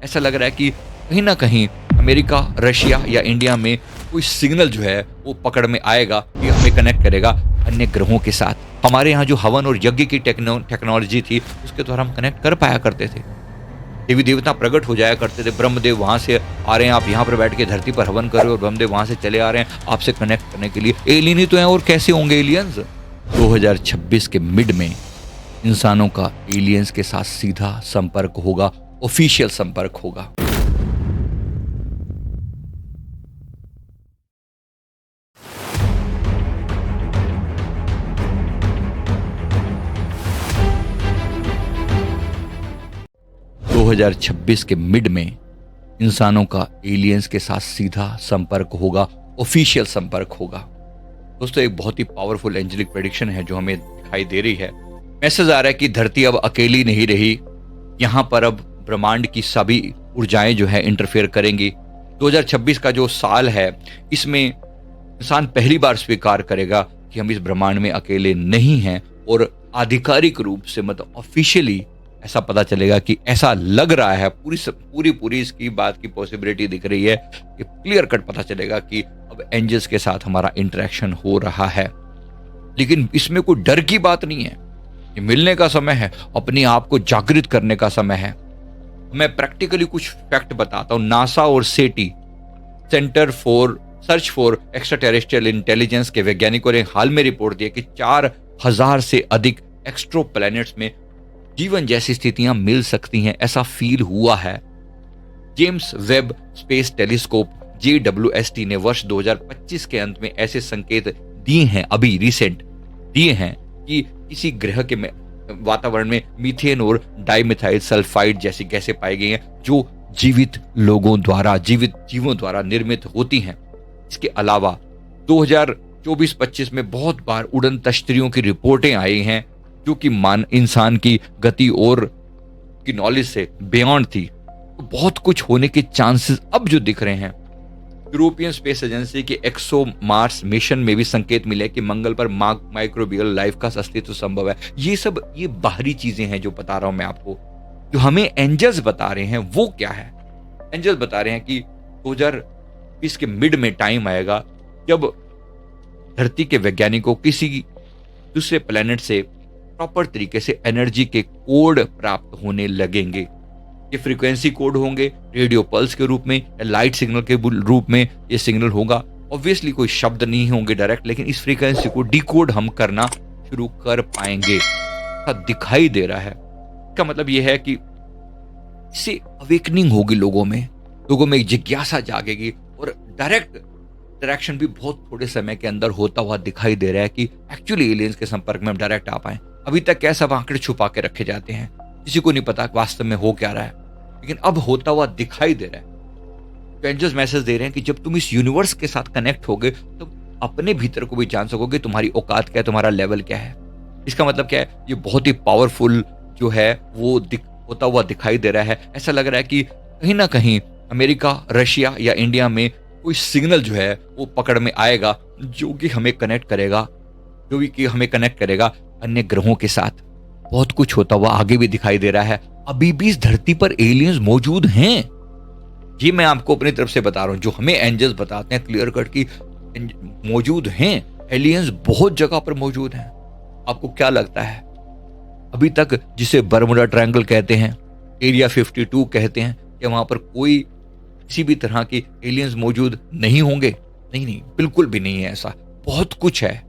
ऐसा लग रहा है कि कहीं न कहीं अमेरिका, रशिया या इंडिया में कोई सिग्नल जो है वो पकड़ में आएगा कि हमें कनेक्ट करेगा अन्य ग्रहों के साथ। हमारे यहाँ जो हवन और यज्ञ की टेक्नोलॉजी थी उसके द्वारा हम कनेक्ट कर पाया करते थे। देवी देवता प्रकट हो जाया करते थे, ब्रह्मदेव वहाँ से आ रहे हैं, आप यहाँ पर बैठ के धरती पर हवन कर रहे हो और ब्रह्मदेव वहाँ से चले आ रहे हैं आपसे कनेक्ट करने के लिए। एलियन ही तो हैं, और कैसे होंगे एलियंस? 2026 के मिड में इंसानों का एलियंस के साथ सीधा संपर्क होगा, ऑफिशियल संपर्क होगा। दो 2026 के मिड में इंसानों का एलियंस के साथ सीधा संपर्क होगा, ऑफिशियल संपर्क होगा। दोस्तों, एक बहुत ही पावरफुल एंजेलिक प्रेडिक्शन है जो हमें दिखाई दे रही है। मैसेज आ रहा है कि धरती अब अकेली नहीं रही, यहाँ पर अब ब्रह्मांड की सभी ऊर्जाएं जो है इंटरफेयर करेंगी। 2026 का जो साल है, इसमें इंसान पहली बार स्वीकार करेगा कि हम इस ब्रह्मांड में अकेले नहीं हैं, और आधिकारिक रूप से मतलब ऑफिशियली ऐसा पता चलेगा कि ऐसा लग रहा है, पूरी इसकी बात की पॉसिबिलिटी दिख रही है कि क्लियर कट पता चलेगा कि अब एंजल्स के साथ हमारा इंटरेक्शन हो रहा है। लेकिन इसमें कोई डर की बात नहीं है, ये मिलने का समय है, अपने आप को जागृत करने का समय है। मैं प्रैक्टिकली कुछ फैक्ट बताता हूं। नासा और SETI, centre for search for extraterrestrial intelligence के वैज्ञानिकों ने हाल में रिपोर्ट दी है कि 4000 से अधिक एक्स्ट्रो प्लैनेट्स में जीवन जैसी स्थितियां मिल सकती हैं, ऐसा फील हुआ है। James Webb space telescope JWST ने वर्ष 2025 के अंत में ऐसे संकेत दिए हैं, अभी रिसेंट दिए हैं, कि किसी ग्रह के वातावरण में मीथेन और डाइमिथाइल सल्फाइड जैसी गैसें पाई गई हैं जो जीवित जीवों द्वारा निर्मित होती हैं। इसके अलावा 2024-25 में बहुत बार उड़न तश्तरियों की रिपोर्टें आई हैं जो कि इंसान की गति और की नॉलेज से बियॉन्ड थी। तो बहुत कुछ होने के चांसेस अब जो दिख रहे हैं। यूरोपियन स्पेस एजेंसी के एक्सो मार्स मिशन में भी संकेत मिले कि मंगल पर माइक्रोबियल लाइफ का अस्तित्व संभव है। ये बाहरी चीजें हैं जो बता रहा हूं मैं आपको। जो हमें एंजल्स बता रहे हैं वो क्या है? एंजल्स बता रहे हैं कि 2020 के मिड में टाइम आएगा जब धरती के वैज्ञानिकों किसी दूसरे प्लेनेट से प्रॉपर तरीके से एनर्जी के कोड प्राप्त होने लगेंगे। ये फ्रीक्वेंसी कोड होंगे, रेडियो पल्स के रूप में या लाइट सिग्नल के रूप में ये सिग्नल होगा। ऑब्वियसली कोई शब्द नहीं होंगे डायरेक्ट, लेकिन इस फ्रीक्वेंसी को डिकोड हम करना शुरू कर पाएंगे। दिखाई दे रहा है। इसका मतलब यह है कि इससे अवेकनिंग होगी लोगों में एक जिज्ञासा जागेगी, और डायरेक्ट इंटरेक्शन भी बहुत थोड़े समय के अंदर होता हुआ दिखाई दे रहा है कि एक्चुअली एलियंस के संपर्क में हम डायरेक्ट आ पाए। अभी तक क्या सब आंकड़े छुपा के रखे जाते हैं, किसी को नहीं पता वास्तव में हो क्या रहा है, लेकिन अब होता हुआ दिखाई दे रहा है। तो एंजल्स मैसेज दे रहे हैं कि जब तुम इस यूनिवर्स के साथ कनेक्ट होगे तो अपने भीतर को भी जान सकोगे, तुम्हारी औकात क्या है, तुम्हारा लेवल क्या है। इसका मतलब क्या है? ये बहुत ही पावरफुल जो है वो होता हुआ दिखाई दे रहा है। ऐसा लग रहा है कि कहीं ना कहीं अमेरिका, रशिया या इंडिया में कोई सिग्नल जो है वो पकड़ में आएगा जो कि हमें कनेक्ट करेगा अन्य ग्रहों के साथ। बहुत कुछ होता हुआ आगे भी दिखाई दे रहा है। अभी भी इस धरती पर एलियंस मौजूद हैं। ये मैं आपको अपनी तरफ से बता रहा हूं, जो हमें एंजल्स बताते हैं क्लियर कट की मौजूद हैं। एलियंस बहुत जगह पर मौजूद हैं। आपको क्या लगता है? अभी तक जिसे बर्मुडा ट्रायंगल कहते हैं, एरिया 52 कहते हैं, क्या वहां पर कोई किसी भी तरह के एलियंस मौजूद नहीं होंगे? नहीं, बिल्कुल भी नहीं है ऐसा। बहुत कुछ है।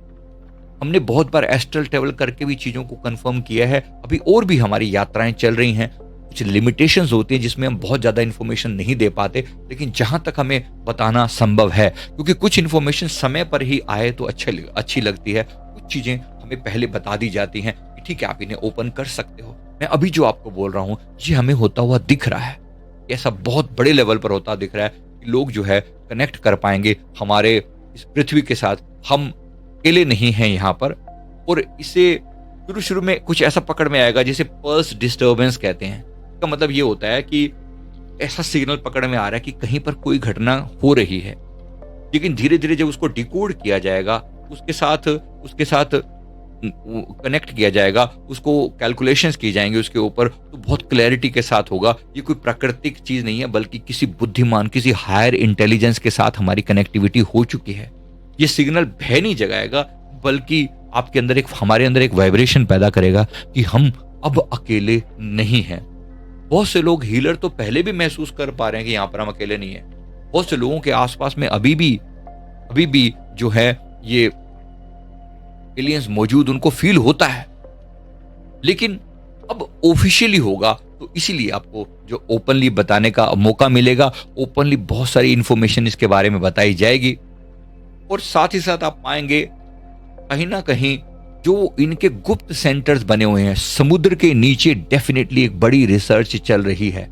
हमने बहुत बार एस्ट्रल ट्रेवल करके भी चीजों को कंफर्म किया है। अभी और भी हमारी यात्राएं चल रही हैं। कुछ लिमिटेशंस होती हैं जिसमें हम बहुत ज्यादा इंफॉर्मेशन नहीं दे पाते, लेकिन जहां तक हमें बताना संभव है, क्योंकि कुछ इंफॉर्मेशन समय पर ही आए तो अच्छी लगती है। कुछ चीजें हमें पहले बता दी जाती हैं कि ठीक है, आप इन्हें ओपन कर सकते हो। मैं अभी जो आपको बोल रहा हूं ये हमें होता हुआ दिख रहा है। ऐसा बहुत बड़े लेवल पर होता दिख रहा है कि लोग जो है कनेक्ट कर पाएंगे हमारे इस पृथ्वी के साथ। हम अकेले नहीं हैं यहाँ पर। और इसे शुरू में कुछ ऐसा पकड़ में आएगा जिसे पल्स डिस्टर्बेंस कहते हैं। इसका मतलब ये होता है कि ऐसा सिग्नल पकड़ में आ रहा है कि कहीं पर कोई घटना हो रही है, लेकिन धीरे धीरे जब उसको डिकोड किया जाएगा उसके साथ कनेक्ट किया जाएगा, उसको कैलकुलेशंस की जाएंगे उसके ऊपर, तो बहुत क्लैरिटी के साथ होगा। ये कोई प्राकृतिक चीज नहीं है, बल्कि किसी बुद्धिमान, किसी हायर इंटेलिजेंस के साथ हमारी कनेक्टिविटी हो चुकी है। ये सिग्नल भय नहीं जगाएगा, बल्कि आपके अंदर हमारे अंदर एक वाइब्रेशन पैदा करेगा कि हम अब अकेले नहीं हैं। बहुत से लोग हीलर तो पहले भी महसूस कर पा रहे हैं कि यहाँ पर हम अकेले नहीं है। बहुत से लोगों के आसपास में अभी भी जो है ये एलियंस मौजूद उनको फील होता है, लेकिन अब ऑफिशियली होगा तो इसीलिए आपको जो ओपनली बताने का मौका मिलेगा, ओपनली बहुत सारी इंफॉर्मेशन इसके बारे में बताई जाएगी। और साथ ही साथ आप पाएंगे कहीं ना कहीं जो इनके गुप्त सेंटर्स बने हुए हैं समुद्र के नीचे, डेफिनेटली एक बड़ी रिसर्च चल रही है,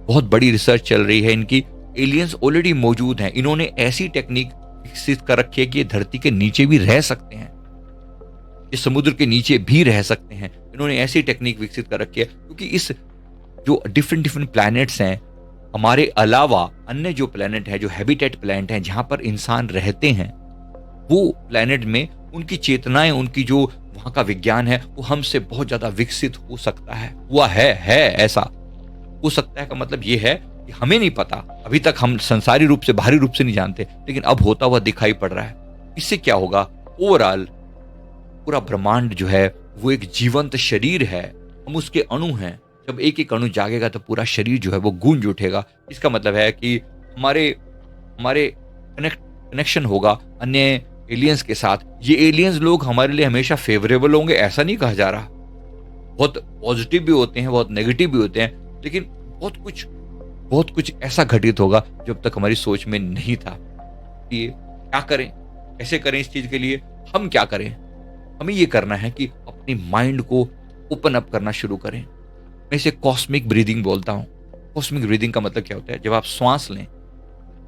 बहुत बड़ी रिसर्च चल रही है इनकी। एलियंस ऑलरेडी मौजूद हैं, इन्होंने ऐसी टेक्निक विकसित कर रखी है कि ये धरती के नीचे भी रह सकते हैं, ये समुद्र के नीचे भी रह सकते हैं। इन्होंने ऐसी टेक्निक विकसित कर रखी है क्योंकि इस जो डिफरेंट प्लैनेट्स हैं, हमारे अलावा अन्य जो प्लैनेट है, जो हैबिटेट प्लैनेट हैं जहां पर इंसान रहते हैं, वो प्लैनेट में उनकी चेतनाएं, उनकी जो वहां का विज्ञान है वो हमसे बहुत ज्यादा विकसित हो सकता है, हुआ है ऐसा हो सकता है। का मतलब ये है कि हमें नहीं पता, अभी तक हम संसारी रूप से, बाहरी रूप से नहीं जानते, लेकिन अब होता हुआ दिखाई पड़ रहा है। इससे क्या होगा, ओवरऑल पूरा ब्रह्मांड जो है वो एक जीवंत शरीर है, हम उसके अणु हैं। जब एक एक अणु जागेगा तो पूरा शरीर जो है वो गूंज उठेगा। इसका मतलब है कि हमारे कनेक्शन होगा अन्य एलियंस के साथ। ये एलियंस लोग हमारे लिए हमेशा फेवरेबल होंगे ऐसा नहीं कहा जा रहा, बहुत पॉजिटिव भी होते हैं, बहुत नेगेटिव भी होते हैं, लेकिन बहुत कुछ ऐसा घटित होगा जब तक हमारी सोच में नहीं था। ये क्या करें, कैसे करें, इस चीज के लिए हम क्या करें? हमें ये करना है कि अपनी माइंड को ओपन अप करना शुरू करें। मैं इसे कॉस्मिक ब्रीदिंग बोलता हूं। कॉस्मिक ब्रीदिंग का मतलब क्या होता है? जब आप श्वास लें,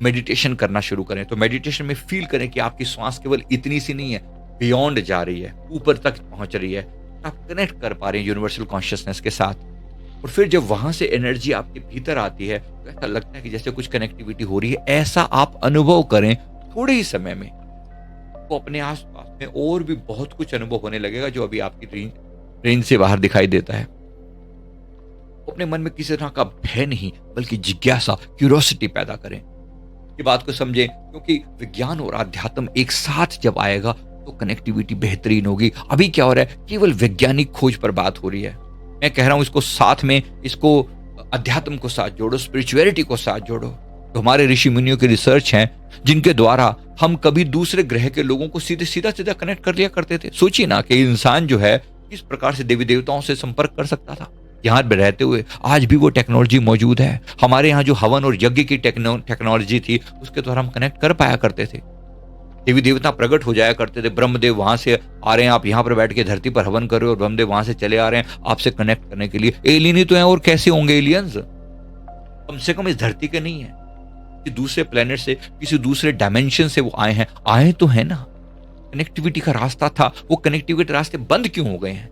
मेडिटेशन करना शुरू करें, तो मेडिटेशन में फील करें कि आपकी श्वास केवल इतनी सी नहीं है, बियॉन्ड जा रही है, ऊपर तक पहुंच रही है, आप कनेक्ट कर पा रहे हैं यूनिवर्सल कॉन्शियसनेस के साथ। और फिर जब वहां से एनर्जी आपके भीतर आती है तो ऐसा लगता है कि जैसे कुछ कनेक्टिविटी हो रही है। ऐसा आप अनुभव करें थोड़े ही समय में, तो अपने आसपास में और भी बहुत कुछ अनुभव होने लगेगा जो अभी आपकी रेंज से बाहर दिखाई देता है। अपने मन में किसी तरह का भय नहीं, बल्कि जिज्ञासा, क्यूरियोसिटी पैदा करें। ये बात को समझें, क्योंकि विज्ञान और आध्यात्म एक साथ जब आएगा तो कनेक्टिविटी बेहतरीन होगी। अभी क्या हो रहा है, केवल वैज्ञानिक खोज पर बात हो रही है। मैं कह रहा हूं इसको साथ में, इसको अध्यात्म को साथ जोड़ो, स्पिरिचुअलिटी को साथ जोड़ो। तो हमारे ऋषि मुनियों की रिसर्च है जिनके द्वारा हम कभी दूसरे ग्रह के लोगों को सीधा कनेक्ट कर लिया करते थे। सोचिए ना कि इंसान जो है किस प्रकार से देवी देवताओं से संपर्क कर सकता था यहाँ पे रहते हुए। आज भी वो टेक्नोलॉजी मौजूद है। हमारे यहाँ जो हवन और यज्ञ की टेक्नोलॉजी थी उसके द्वारा हम कनेक्ट कर पाया करते थे। देवी देवता प्रकट हो जाया करते थे। ब्रह्मदेव वहां से आ रहे हैं, आप यहाँ पर बैठ के धरती पर हवन कर रहे हो, और ब्रह्मदेव वहां से चले आ रहे हैं आपसे कनेक्ट करने के लिए। एलियन ही तो है, और कैसे होंगे एलियंस? कम से कम इस धरती के नहीं है, कि दूसरे प्लेनेट से, किसी दूसरे डायमेंशन से वो आए हैं। आए तो है ना, कनेक्टिविटी का रास्ता था, वो कनेक्टिविटी रास्ते बंद क्यों हो गए हैं?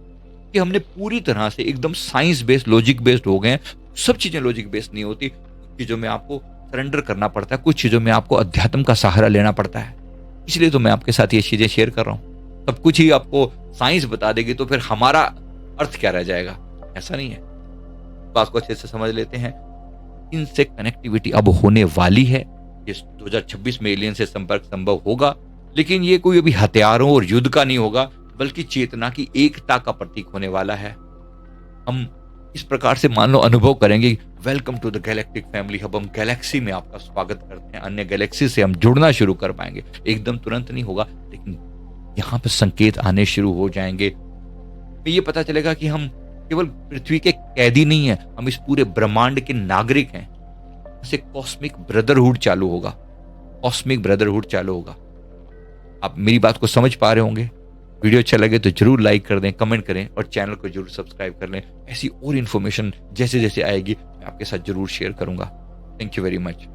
कि हमने पूरी तरह से एकदम साइंस बेस्ड, लॉजिक बेस्ड हो गए हैं। सब चीजें लॉजिक बेस्ड नहीं होती। कुछ चीजों में आपको सरेंडर करना पड़ता है, कुछ चीजों में आपको अध्यात्म का सहारा लेना पड़ता है। इसलिए तो मैं आपके साथ ये चीजें शेयर कर रहा हूं। सब कुछ ही आपको साइंस बता देगी तो फिर हमारा अर्थ क्या रह जाएगा? ऐसा नहीं है। बात को अच्छे से समझ लेते हैं। इनसे कनेक्टिविटी अब होने वाली है। इस 2026 में एलियन से संपर्क संभव होगा, लेकिन ये कोई अभी हथियारों और युद्ध का नहीं होगा, बल्कि चेतना की एकता का प्रतीक होने वाला है। हम इस प्रकार से मान लो अनुभव करेंगे, welcome to the galactic family hub. हम गैलेक्सी में आपका स्वागत करते हैं। अन्य गैलेक्सी से हम जुड़ना शुरू कर पाएंगे। एकदम तुरंत नहीं होगा, लेकिन यहाँ पर संकेत आने शुरू हो जाएंगे। ये पता चलेगा कि हम केवल पृथ्वी के कैदी नहीं है, हम इस पूरे ब्रह्मांड के नागरिक हैं। ऐसे कॉस्मिक ब्रदरहुड चालू होगा। कॉस्मिक ब्रदरहुड चालू होगा। आप मेरी बात को समझ पा रहे होंगे। वीडियो अच्छा लगे तो जरूर लाइक कर दें, कमेंट करें, और चैनल को जरूर सब्सक्राइब कर लें। ऐसी और इन्फॉर्मेशन जैसे जैसे आएगी मैं आपके साथ जरूर शेयर करूंगा। Thank you very much.